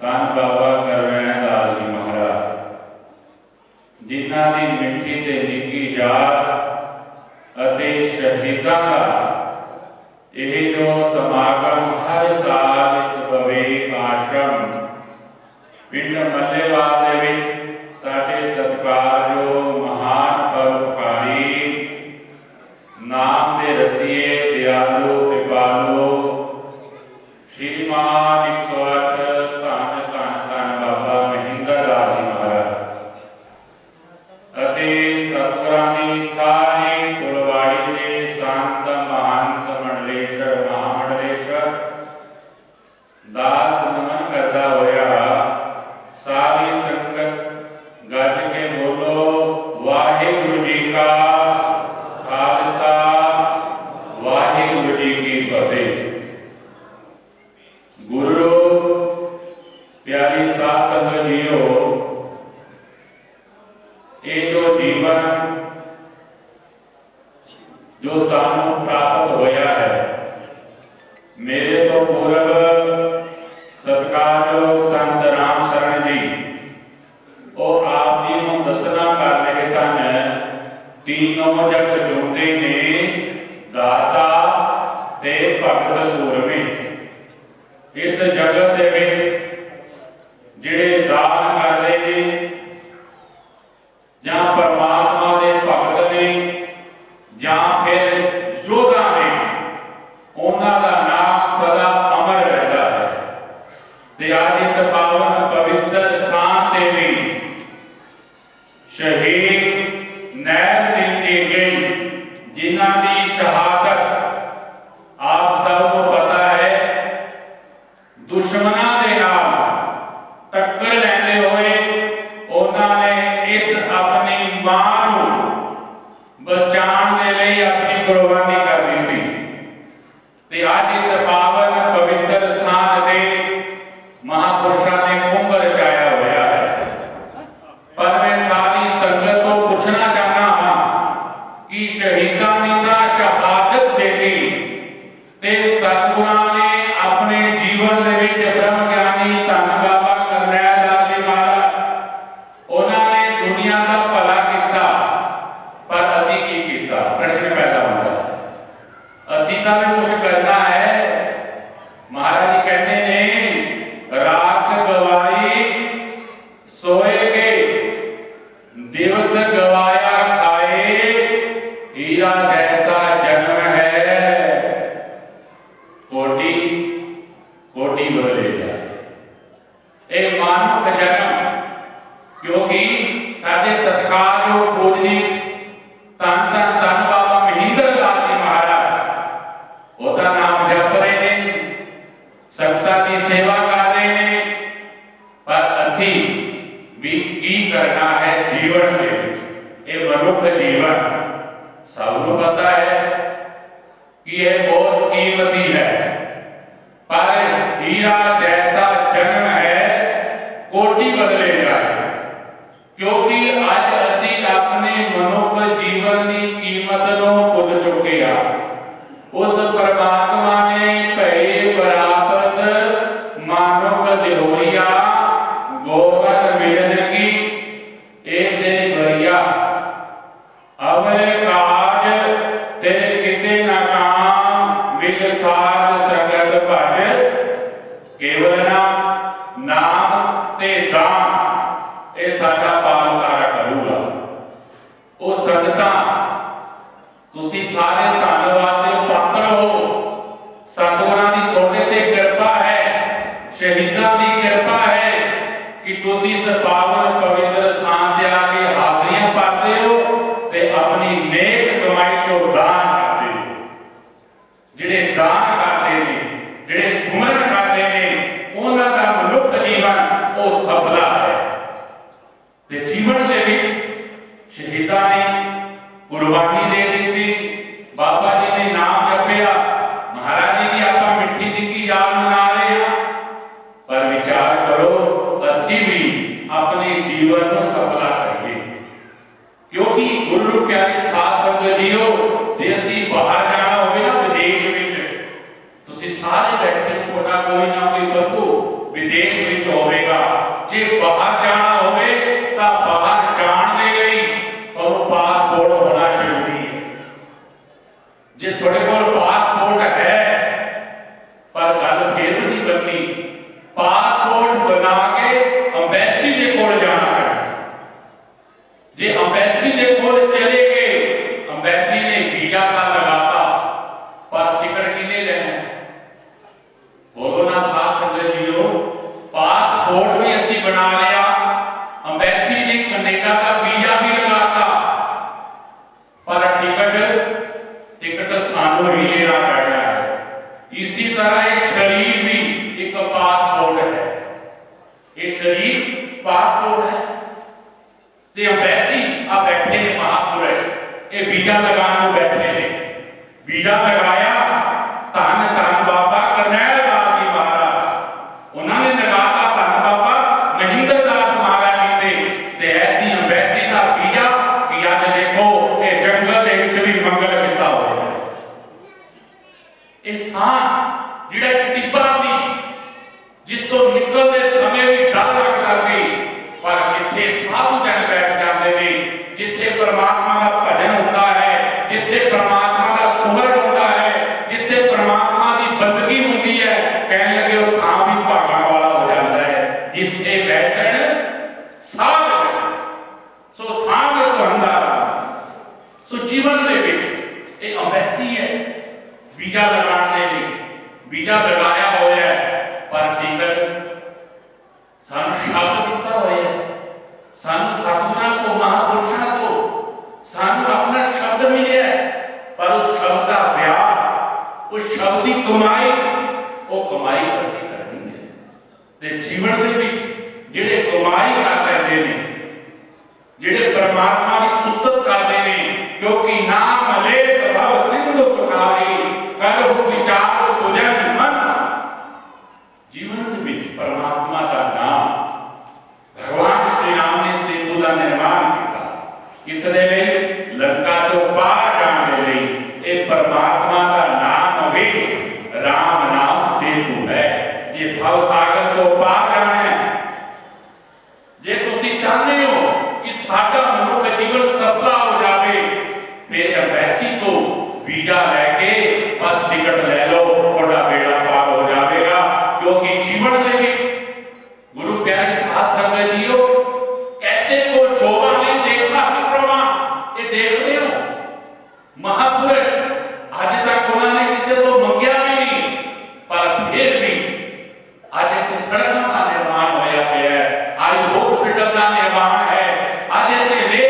धन बाबा करवैन दास जी महाराज, जिन्हां दी मिट्टी ते निकी जात अते शहीदां दा यह जो समागम हर साल इस भवेक आश्रम पिंड मल्लेवाल दे विच साडे सत्कारयोग महान परोपकारी नाम दे रसीए दयालु कृपालु श्रीमान 108 धन धन धन बाबा महेंद्र दास जी महाराज अते सतगुरां दी सारी कुलवाड़ी दे संत महंत मंडलेश्वर महामंडलेश्वर दास नमन करता होया सारी संगत गज के बोलो वाहिगुरु जी का खालसा वाहिगुरु जी की फतेह। गुरु प्यारी साध संगत जीओ, ये जो जीवन जो सानू प्राप्त होया है, मेरे तो पूर्व सत्कारयोग संत राम शरण जी और आप जी नूं दसना कर रहे सन, तीनों जग जोते ने दाता ते भगत सूरमे। इस जगत दे विच जिहड़े दान करदे ने जां परमात्मा दे भगत ने जां फिर योद्धा ने, उन्हां दा नाम सदा अमर रहता है। ते आज इस पावन पवित्र स्थान ते भी शहीद नैल सिंह जी गिल जिन्हां दी शहादत आप सबको पता है, दुश्मनां दे नाल टक्कर लैंदे होए उन्हां ने इस अपनी मां नूं बचाने के लिए अपनी कुर्बानी कर दी थी। आज इस पावन पवित्र स्थान से महापुरुषों ने कुंभ रचाया होया है। पर मैं सारी संगत को पूछना चाहना हाँ कि शहीदां ने तां शहादत दे दी ते सतगुरां ने अपने जीवन दे विच ब्रह्म ज्ञानी धन बाबा करनैल दास जी महाराज उन्होंने दुनिया का भला किया, पर असी की किया? प्रश्न पैदा होता है। असी तो भी कुछ करना है। महाराज जी कहते ने रात गवाई सोए के, दिवस गवाया खाए, हीरा जैसा जन्म है कोटि कोटि बदलेगा। ए मानव जन्म, क्योंकि साडे सत्कारयोग पूजनीक धन धन धन बाबा महेंद्र दास जी महाराज ओदा नाम जप रहे ने, संगतां की सेवा कर रहे ने, पर असी भी की करना है जीवन दे विच। ये मनुख जीवन सबको पता है कि यह बहुत कीमती है, पर हीरा जैसा जन्म है कोटि बदलेगा। क्योंकि आज असी अपने मनुख जीवन की कीमत को भुल चुके हैं। उस परमात्मा ने भय प्राप्त मानुख दिहोइया ਜਿਹੜੇ ਦਾਨ ਕਰਦੇ ਨੇ, ਜਿਹੜੇ ਸੁਮਰਨ ਕਰਦੇ ਨੇ, ਉਹਨਾਂ ਦਾ ਮਨੁੱਖ ਜੀਵਨ ਉਹ ਸਫਲਾ ਹੈ। ਤੇ ਜੀਵਨ ਦੇ ਵਿੱਚ ਸ਼ਹੀਦਾਂ ਨੇ ਕੁਰਬਾਨੀ ਦੇ ਦਿੱਤੀ, ਬਾਬਾ ਜੀ ਨੇ ਨਾਮ ਜਪਿਆ, ਮਹਾਰਾਜ ਜੀ ਦੀ ਆਪਾਂ ਮਿੱਠੀ ਨਿੱਕੀ ਯਾਦ ਮਨਾ ਰਹੇ ਹਾਂ। ਪਰ ਵਿਚਾਰ ਕਰੋ ਅਸੀਂ ਵੀ ਆਪਣੇ ਜੀਵਨ ਨੂੰ ਸਫਲਾ ਕਰੀਏ, ਕਿਉਂਕਿ ਗੁਰੂ ਪਿਆਰੇ ਸਾਧ ਸੰਗਤ ਜੀਓ, ਜੇ ਅਸੀਂ ਬਾਹਰ ਜਾਣਾ ਹੋਵੇ ਨਾ ਵਿਦੇਸ਼ ਵਿੱਚ, ਤੁਸੀਂ ਸਾਰੇ ਬੈਠੇ ਹੋ, ਤੁਹਾਡਾ ਕੋਈ ਨਾ ਕੋਈ ਬੰਧੂ ਵਿਦੇਸ਼ ਵਿੱਚ ਹੋਵੇਗਾ। ਜੇ ਬਾਹਰ ਜਾਣਾ ਹੋਵੇ ਤਾਂ ਬਾਹਰ ਜਾਣ ਦੇ ਲਈ ਤੁਹਾਨੂੰ ਪਾਸਪੋਰਟ ਹੋਣਾ ਜ਼ਰੂਰੀ ਹੈ। ਜੇ ਤੁਹਾਡੇ ਕੋਲ ਪਾਸਪੋਰਟ ਹੈ ਪਰ ਗੱਲ ਫੇਰ ਵੀ ਨਹੀਂ ਬਣਨੀ, ਪਾਸਪੋਰਟ ਬਣਾ ਕੇ ਅੰਬੈਸੀ ਦੇ ਕੋਲ ਜਾਣਾ ਪੈਣਾ। ਜੇ ਅੰਬੈਸੀ ਦੇ ਕੋਲ ਚਲੇ ਗਏ, ਅੰਬੈਸੀ ਨੇ ਵੀਜ਼ਾ ਤਾਂ ਲਗਾਤਾ ਪਰ ਟਿਕਟ ਕਿਨੇ ਲੈਣਾ? ਬੋਲੋ ਨਾ ਸਾਧ ਸੰਗਤ ਜੀਓ, ਪਾਸਪੋਰਟ ਵੀ ਅਸੀਂ ਬਣਾ ਲਿਆ, ਅੰਬੈਸੀ ਨੇ ਕੈਨੇਡਾ ਦਾ ਵੀਜ਼ਾ ਵੀ ਲਗਾਤਾ, ਪਰ ਟਿਕਟ ਸਾਨੂੰ ਹੀ ਲੈਣਾ ਪੈਣਾ ਹੈ। इसी तरह ये शरीर भी एक पासपोर्ट है, ये शरीर पासपोर्ट है। ते अंबैसी आ बैठे ने महापुरुष, ये वीजा लगाने बैठे ने, वीजा लगाया धन धन बाबा करनैल दास जी महाराज, उन्होंने लगाता धन बाबा महेंद्र दास महाराज जी ते ऐसी अंबैसी का वीजा कि अज देखो ये जंगल के विच भी मंगल किता होया। इस स्थान जिहड़ा एक टिब्बा सी जिस तो निकलते समय भी डर लगता सी, पर जिथे साधु जन बैठ जाते ने, जिथे परमात्मा का भजन होता है, जिथे परमात्मा का सुमरन होता है, जिथे परमात्मा की बंदगी होती है, कहने लगे वो थां भी भागा वाला हो जाता है। जिथे बैसन साध सो थां सुहंदा। सो जीवन दे विच एक अंबैसी है, वीजा लगाने लिए वीजा लगाया हुआ है, पर टिकट सानू शब्द दिता हुआ है, सानू साधुओं को महापुरुषों को सानू अपना शब्द मिले है, पर उस शब्द का अभ्यास, उस शब्द की कमाई, वो कमाई असीं करनी है। ते जीवन दे विच जिहड़े कमाई कर लैंदे ने, जिहड़े परमात्मा की उस्तत करते ने, क्योंकि नाम ले भव सिंधु पुकारी करहु विचार सुजन मन। जीवन के बीच परमात्मा का नाम, भगवान श्री राम ने सेतु का निर्माण किया, इसलिए लंका तो पार जाने लिए ये परमात्मा का नाम भी राम नाम सेतु है। ये भव सागर को पार जाना है। जे तुसी चाहते हो कि साडा मनुष्य जीवन सफला हो जाए, फिर अंबैसी तो वीजा लैके बस टिकट ले लो, थोड़ा बेड़ा पार हो जाएगा। क्योंकि जीवन के विच गुरु प्यारे साध संगत जीओ कहते को शोभा नहीं देखा कि प्रमाण, ये देखते हो महापुरुष आज तक उन्होंने किसी को मंगया भी नहीं, पर फिर भी आज इतने सड़कों का निर्माण होया गया है, आज हॉस्पिटल का निर्माण है, आज इतने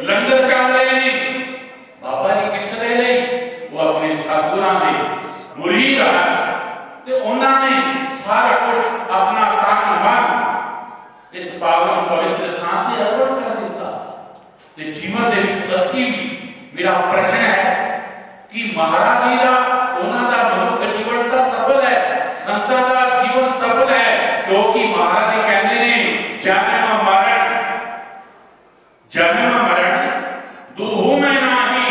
लंगर चल रहे हैं। बाबा जी किस लिए नहीं, वो अपने सतगुरां दे मुरीद हैं, तो उन्होंने सारा कुछ अपना तन मन इस पावन पवित्र स्थान से अर्पण कर दिता। तो जीवन के विच असीं भी, मेरा प्रश्न है कि महाराज जी का उन्हों का मनुष्य जीवन का सफल है, संतां का जीवन सफल है, क्योंकि महाराज जी कहते हैं जन्म मरण दूहु में नाही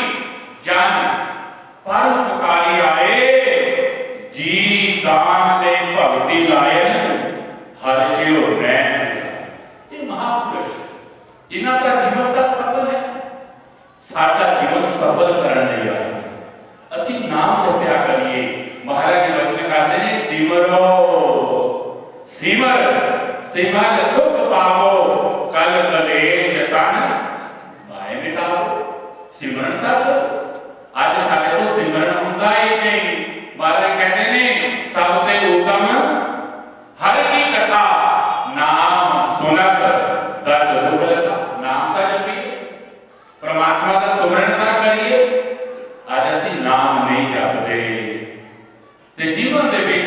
जान, पर उपकारी आए जी दान दे भगति लायन हर्षियो नैन। ये महापुरुष इन्हां का जीवन का सफल है, साडा जीवन सफल करने लई आए। असीं नाम जपया करिए। महाराज जी वचन कहते हैं सिमरो सिमर सिमर सुख पावो, कल कलेश तन माए मिटाओ। सिमरन तक आज सारे को सिमरन होता ही नहीं। महाराज कहते ने सबसे उत्तम हर की कथा नाम सुनत दर्द दुख लगा। नाम का जपिए, परमात्मा का सुमरन करिए। आज असीं नाम नहीं जपते, ਤੇ ਜੀਵਨ ਦੇ ਵਿੱਚ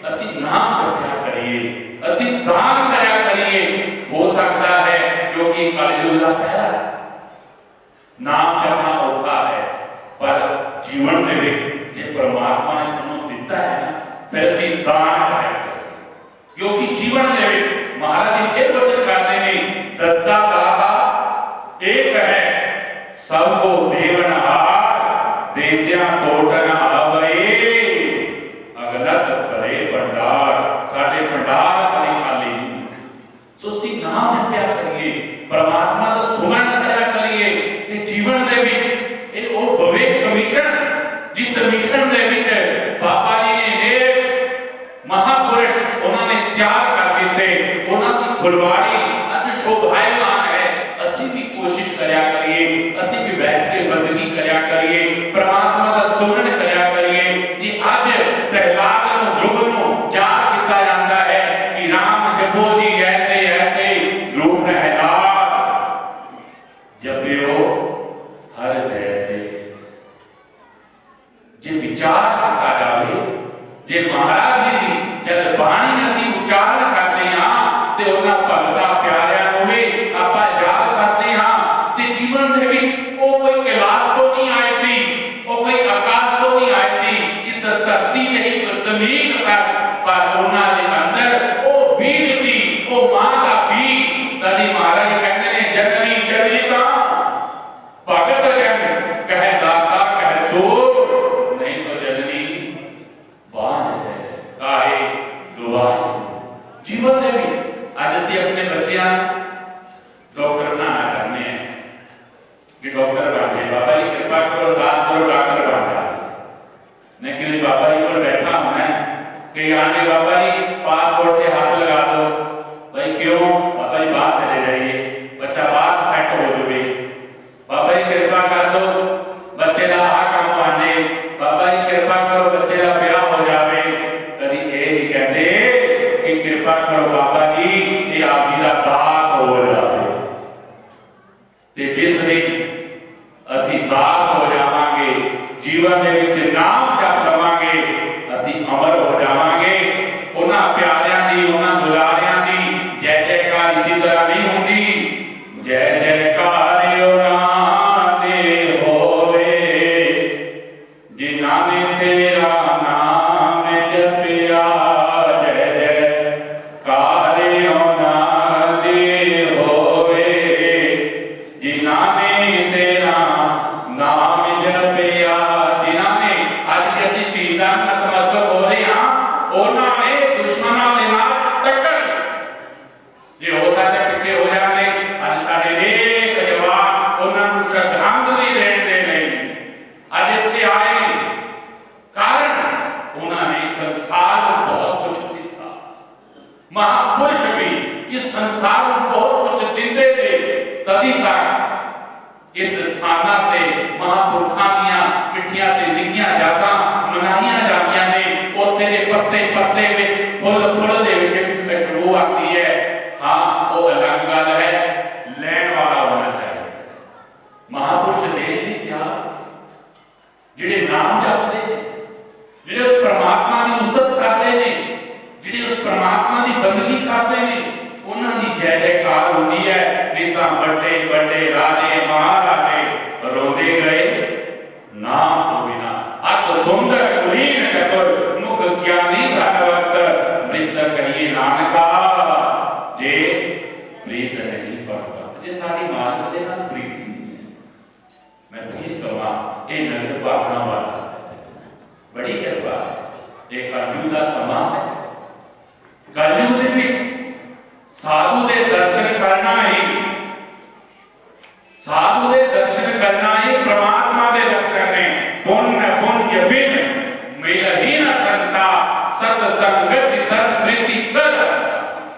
ਅਸੀਂ ਨਾਮ ਜਪਿਆ ਕਰੀਏ, ਅਸੀਂ ਦਾਨ ਕਰਿਆ ਕਰੀਏ। ਹੋ ਸਕਦਾ ਹੈ ਕਿਉਂਕਿ ਕਲਯੁਗ ਦਾ ਪਹਿਰਾ ਹੈ, ਨਾਮ ਜਪਣਾ ਔਖਾ ਹੈ, ਪਰ ਜੀਵਨ ਦੇ ਵਿੱਚ ਜੇ ਪਰਮਾਤਮਾ ਨੇ ਤੁਹਾਨੂੰ ਦਿੱਤਾ ਹੈ ਨਾ, ਫਿਰ ਅਸੀਂ ਦਾਨ ਕਰਿਆ ਕਰੀਏ। ਕਿਉਂਕਿ ਜੀਵਨ ਦੇ ਵਿੱਚ महाराज जी ये वचन करते हैं, दत्ता दाता एक है, सबको देवनहार, देत्या कोटन आवए, अगनत भरे भंडार। साडे भंडार कभी खाली नहीं। तो ਅਸੀਂ ਨਾਮ ਜਪਿਆ ਕਰੀਏ, परमात्मा ਦਾ ਸੁਮਰਨ ਕਰਿਆ ਕਰੀਏ ਤੇ ਜੀਵਨ ਦੇ ਵਿੱਚ ਇਹ ਉਹ ਭਵਿੱਖ ਕਮਿਸ਼ਨ ਜਿਸ ਮਿਸ਼ਨ ਦੇ ਵਿੱਚ ਬਾਬਾ ਜੀ ਨੇ ਨੇਕ ਮਹਾਪੁਰਸ਼ ਉਹਨਾਂ ਨੇ ਤਿਆਗ ਕਰ ਦਿੱਤੇ, ਉਹਨਾਂ ਦੀ ਗੁਰਬਾਣੀ ਅੱਜ ਸ਼ੋਭਾਇਮਾਨ ਹੈ। ਅਸੀਂ ਵੀ ਕੋਸ਼ਿਸ਼ ਕਰਿਆ ਕਰੀਏ, ਅਸੀਂ ਵੀ ਬੈਠ ਕੇ ਬੰਦਗੀ ਕਰਿਆ ਕਰੀਏ, परमात्मा ਦਾ ਸੁਮਰਨ ਕਰਿਆ ਕਰੀਏ। ਜੀ ਅੱਜ ਪ੍ਰਹਿਲਾਦ ਨੂੰ ਧਰੁਵ ਨੂੰ ਯਾਦ ਕੀਤਾ ਜਾਂਦਾ ਹੈ ਕਿ ਰਾਮ ਜਪੋ ਜੀ ਐਸੇ ਐਸੇ ਰੂਪ ਪ੍ਰਹਿਲਾਦ ਜਪਿਓ हर जैसे। जे विचार किया जाए, जे महाराज जी की जब बाणी असी उच्चारण करते हाँ तो उन्होंने भगता प्यारिया को भी आप याद करते हाँ तो जीवन के विच वो कोई कैलाश तो नहीं आए सी, वो कोई आकाश तो नहीं आए सी, इस धरती के ही जमीन पर उन्होंने अंदर वो बीज सी, वो मां का बीज। तभी महाराज कहते हैं जननी जननी का भगत जन कह दाता कह सो, नहीं तो जननी बाण है काहे दुआई। जीवन में भी आज ਅਸੀਂ अपने बच्चों डॉक्टर बनाना चाहते हैं कि डॉक्टर बन जाए। बाबा जी कृपा करो, दान करो, डॉक्टर बन जाए। मैं क्यों बाबा जी को बैठा हूं मैं कि आगे बाबा जी पासपोर्ट पे हाथ लगा दो। भाई क्यों? बाबा जी बाहर चले जाइए, बच्चा बाहर सेट हो जाए। बाबा जी कृपा कर दो बच्चे का आ काम बन जाए। बाबा जी कृपा करो बच्चे का ब्याह हो जाए। कभी ये नहीं कहते कि कृपा करो बाबा जी ये आप जी का दास हो जाए। ते जिस दिन असी दास हो जावांगे, जीवन के विच नाम जप लवांगे, असी अमर हो जावांगे। उन्हां प्यारियां दी, उन्हां दुलारियां दी जय जयकार इसी तरह नहीं होंदी। जय जयकार जिन्होंने तेरा नाम जपिया, जय जयकार दे होवे। जिन्होंने तेरा नाम जपिया, जिन्होंने अज असीं शहीदां नतमस्तक हो रहे हाँ, उन्होंने दुश्मनों के नाल टक्कर दी। जे हो सकता पिछे हो जाते अज साडे नेक जवान उन्होंने श्रद्धांजलि देण दे लई अज इत्थे आए ने। कारण उन्होंने संसार को बहुत कुछ दिया। महापुरुष भी इस संसार को बहुत कुछ दिंदे थे, तभी तक इस स्थाना ते महापुरखों दियां मिठियां ते निगियां यादां मनाईयां जांदियां ने। उत्थे दे पत्ते पत्ते विच फुल फुल दे विच खुशबू आती है। हाँ वो अलग गल है, लैण वाला होना चाहिए। महापुरुष देन दी क्या जिहड़े नाम जपदे ने, जिहड़े उस परमात्मा की उस्तत करते हैं, जिहड़े उस परमात्मा की बंदगी करते हैं, उन्हां दी जय जयकार होंदी है। नहीं तां बड़े बड़े राजे महाराजे रोंदे गए नाम तो बिना। अत सुंदर कुलीन चतुर मुख ज्ञानी धनवत, मृत कहिए नानका जे प्रीत नहीं परवत। जे साडी मानव दे नाल प्रीत नहीं है, मैं फिर कहां ये नगर भागना वाला बड़ी कृपा है। एक कलयुग का समा है, कलयुग दे विच साधु दे दर्शन करना ही, साधु दे दर्शन करना ही परमात्मा दे दर्शन ने। पुण्य पुण्य बिन मिल ही न सकता, सत्संगत संस्कृति कर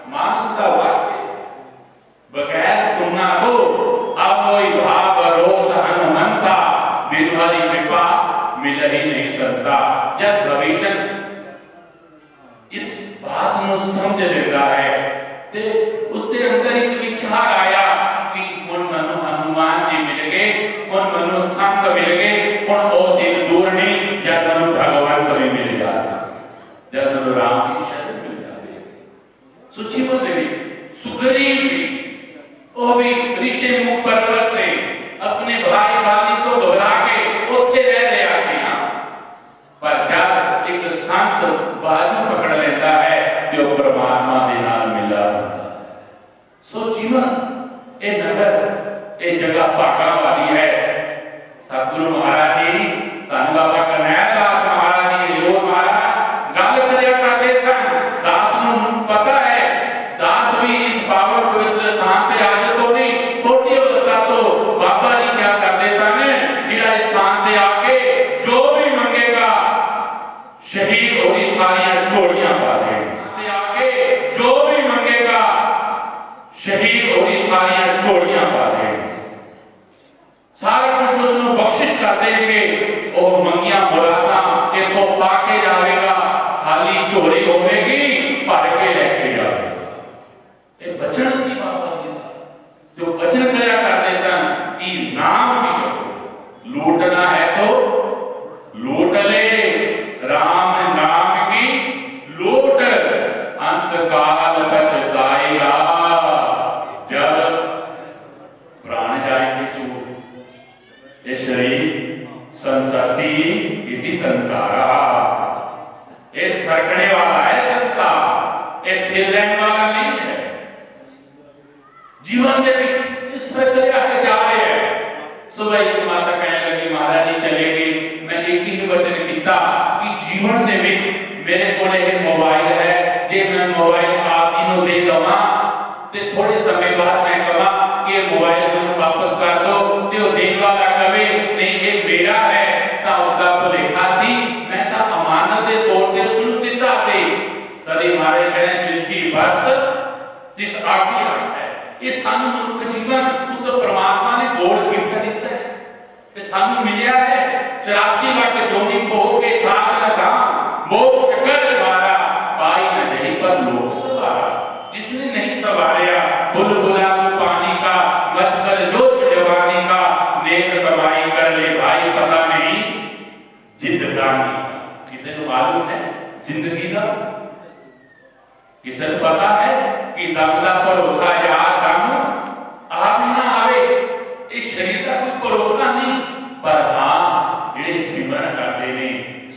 मानस का वाक्य। बगैर पुण्य को अब कोई भाव रोष हनुमंता, विद्वारी कृपा मिल ही नहीं सकता। जब भविष्य इस बात को समझ लेता है तो उसके अंदर एक विचार आया कि उन मनु हनुमान जी मिल गए, उन मनु संत मिल गए, उन ओ दिन दूर नहीं जब मनु भगवान कभी मिल जाता। आनंद बाजू पकड़ लेता है जो परमात्मा के नाल मिला होता। सो जीवन ये नगर ये जगह भागा वाली है। सतगुरु महाराज जी धन बाबा करनैल दास महाराज जी जो महाराज गल करिया करते सन, दास नूं पता है दास भी इस पावन पवित्र स्थान से आज तो नहीं छोटी अवस्था तो बाबा जी क्या करते सन, जिहड़ा इस स्थान से आके जो भी मंगेगा शहीद होगी सारियां झोलियां पा देगा, आके जो भी मंगेगा शहीद होगी सारियां झोलियां पा देगा, सारा कुछ उसको बख्शिश कर देंगे। और मंगिया मुरादा इतों पाके जाएगा, खाली झोली होगी भर के लेके जाएगा। ये बचन सी बाबा जी जो बचन करया करते सन कि नाम भी करो, लूटना है तो लूट ले, राम नाम की लूट अंत काल पछताएगा, जब प्राण जाएंगे चूर। ये शरीर संसाती इति संसारा, ये सरकने वाला है संसार, ये फिर रहने वाला नहीं है। जीवन के बीच इस प्रक्रिया के जा रहे हैं। सुबह एक माता कहने लगी महाराज जी चले गए, मैं एक ही वचन किया कि जीवन के बीच मेरे को मोबाइल है, जे मैं मोबाइल आप इन्हों दे दवा ते थोड़े समय बाद मैं कहा कि मोबाइल मैंने वापस कर दो, तो देने वाला कहे नहीं ये मेरा है, तो उसका भुलेखा थी, मैं तो अमानत के तौर पे उसनु दिता सी। कभी मारे कहे जिसकी वस्त जिस आज्ञा है, ये सानू मनुष्य जीवन उस परमात्मा ने गोड़ गिफ्ट दिता है, ये सानू मिलिया है। 84 वर्ष जोनी भोग के साथ न धाम मोक्ष कर द्वारा पाई न नहीं पर लोक सवारा, जिसने नहीं सवारिया बुलबुला को पानी का मत कर जोश जवानी का, नेक कमाई कर ले भाई पता नहीं जिंदगानी का। किसे को मालूम है जिंदगी का, किसे को पता है कि दमदा भरोसा यार दम आप ना आवे, इस शरीर का कोई भरोसा नहीं, पर हाँ जेडे सिमरन करते ने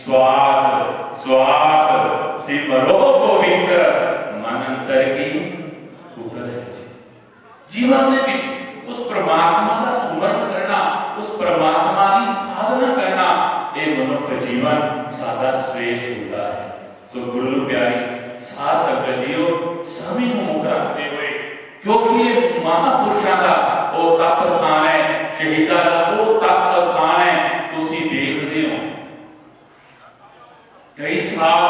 श्वास श्वास सिमरो गोविंद मन अंतर की उतर। जीवन के बीच उस परमात्मा का सुमरन करना, उस परमात्मा की साधना करना, ये मनुष्य जीवन सादा श्रेष्ठ होता है। सो गुरु प्यारी साध संगत जीओ सभी को मुख रखते हुए, क्योंकि ये महापुरुषों का वो तप स्थान है, शहीदा का वो तप स्थान है। तुसी देखते हो कई साल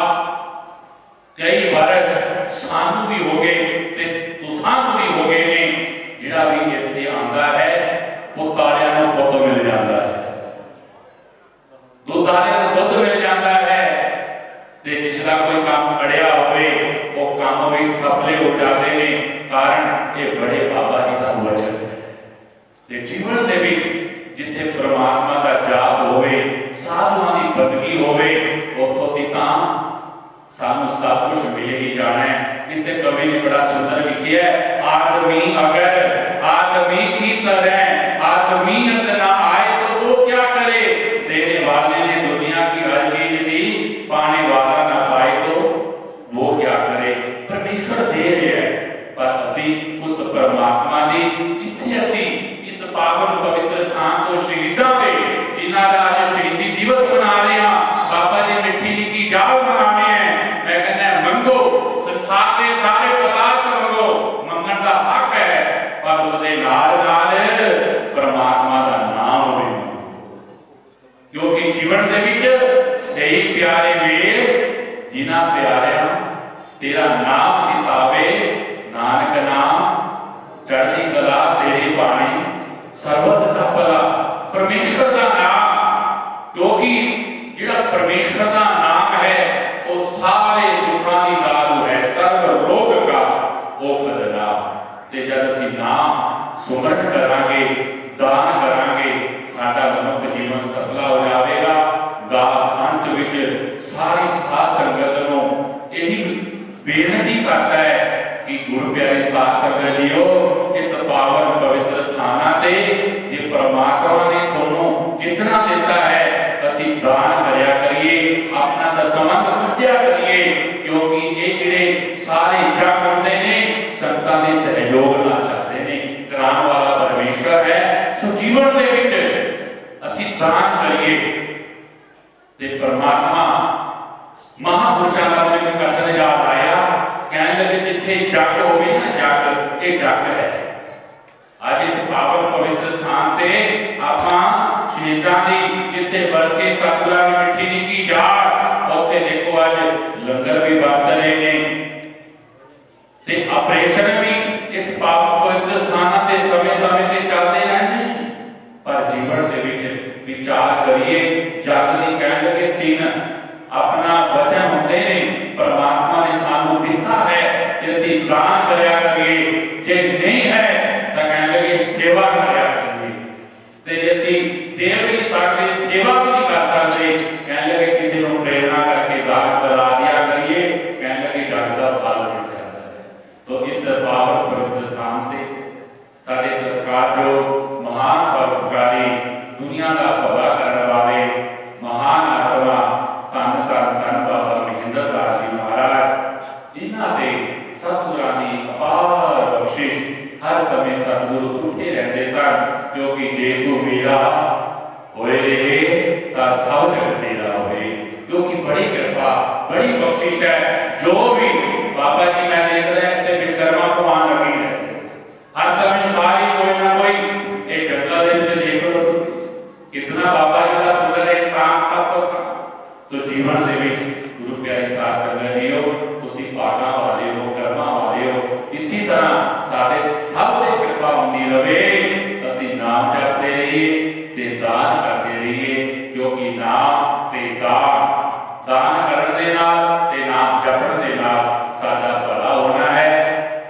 कई वर्ष सानू भी हो गए ते तुसानू भी हो गए ने, जिहड़ा भी इत्थे आंदा है पुतारियां नूं पुत्त मिल जाता है, दुधारियां नूं दुध मिल जाता है, ते जिसका कोई काम अड़िया होवे वो काम भी सफले हो जाते ने, कारण ये बड़े बाबा जी का वचन है। ते जीवन दे विच जिथे परमात्मा का जाप होवे, साधुआं दी बंदगी होवे, उथों दी तां सानू सब कुछ मिल ही जाना है। इसे कवि ने बड़ा सुंदर लिखा है, आदमी अगर आदमी की तरह आदमियत ना आए तो वो क्या करे, देने वाले ने दुनिया की हर चीज दी, पाने वाला ना पाए तो वो क्या करे। परमेश्वर दे रहे हैं, पर असी उस परमात्मा दी जिथे असी इस पावन पवित्र स्थान तो शहीदां दे जिन्हां दा अज शहीदी दिवस मना रहे हैं, बाबा जी मिठी निकी जाल मनाने हैं। मैं कहना मंगो संसार के सारे पदार्थ मंगो, मंगन का हक है, पर उसदे नाल नाल परमात्मा का नाम भी मंगो, क्योंकि जीवन दे विच सही प्यारे मेल जिन्हां प्यारियां तेरा नाम जितावे, नानक नाम चढ़ती कला तेरी बाणी सर्वत का भला। परमेश्वर का नाम, क्योंकि जिहड़ा परमेश्वर का नाम है वो सारे दुखों की दारू है, सर्व रोग का औषध नाम। ते जब असीं नाम सुमरन करांगे, दान करांगे, साडा मनुष्य जीवन सफला हो जाएगा। दास अंत विच सारी साध संगत नूं यही बेनती करता है कि गुरु प्यारे साध संगत जीओ, इस पावन पवित्र स्थाना ते ये परमात्मा ने थोनों जितना देता है असी दान करया करिए, अपना दसमंत पूजा जग होवे ना, जग ये जग है। अज इस पावन पवित्र स्थान से आपां शहीदां दी जिथे बरसी सतगुरां दी मिठी निकी जाड़ उत्थे देखो अज लंगर भी बन रहे ने ते ऑपरेशन भी इस पावन पवित्र स्थानां ते समय समय ते चलते रहंदे ने। पर जीवन दे विच विचार करिए, जग नहीं कह लगे तीन अपना वचन होंदे ने परमात्मा ने सानू दिता है कि असीं दान करया करिए, जे नहीं है तां कह लगे सेवा करया करिए, ते जे असीं दे भी नहीं सकदे सेवा भी नहीं कर सकदे कह लगे किसी नूं प्रेरणा करके दान करा दिया करिए, कह लगे जग दा फल मिल जाता है। तो इस पावन पवित्र स्थान से साडे सत्कारयोग महान परोपकारी दुनिया का भला करने वाले महान आत्मा धन धन धन बाबा महेंद्र दास जी महाराज, इन्हां दे सतगुरां दी अपार बख्शिश हर समय सतगुरु उठे रहते सन, क्योंकि जे तू मेरा होए रहे तां सब जग तेरा होए, क्योंकि बड़ी कृपा बड़ी बख्शिश है। जो भी बाबा जी मैं देख रहा है विश्वकर्मा भगवान लगी है हर समय सारी कोई ना कोई एक जंगल दे देख लो कितना बाबा जी का सुंदर है स्थान तपस्था। तो जीवन दे विच गुरु प्यारे साध संगत जीओ तुसीं भागां वाले हो, कर्मां वाले हो, इसी तरह साडे सब ते कृपा हुंदी रहे, असीं नाम जपते रहिए ते दान करते रहिए, क्योंकि नाम ते दान करन दे नाल ते नाम जपण दे नाल साडा भला होना है।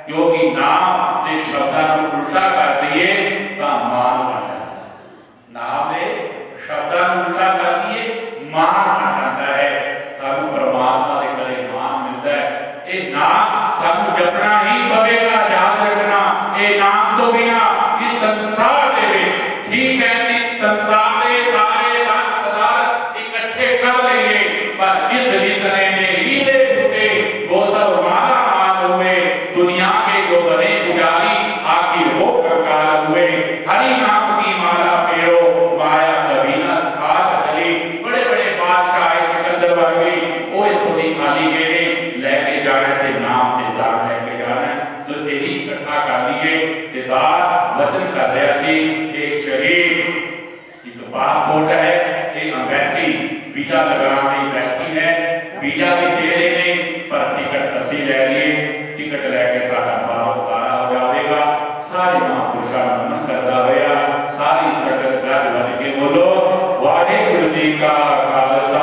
क्योंकि नाम ते शब्दां नूं उल्टा कर दईए तां मान बन जाता है, नाम दे शब्दां नूं उल्टा कर दईए मान बन जाता है। सानू परमात्मा दे घरे मान मिलता है। ये नाम सानू जपना ही पवेगा, याद रखना ये नाम तो बिना इस संसार दे विच ठीक है संसार दे सारे धन पदार्थ इकट्ठे कर लईए, पर जिस ने हीरे टूटे वो सब माला माल हुए, दुनिया के जो बने पुजारी आखिर वो कंगाल हुए। हरि नाम की माला फेरो माया कभी ना साथ चली, बड़े बड़े बादशाह सिकंदर वर्गे वो थोड़ी खाली गए लेके जाने ते नाम ते दान लेके जाना। तो यही इकट्ठा कर लिए ते दास वचन कर रहा सी ये शरीर एक पासपोर्ट है, ये एम्बेसी वीजा लगाने बैठी है, वीजा भी दे रहे ने पर टिकट असी ले लिए, टिकट लैके साडा बाहर उतारा हो जाएगा। सारे महापुरुषों का नमन करता होया सारी संगत गज बज के बोलो वाहिगुरू जी का खालसा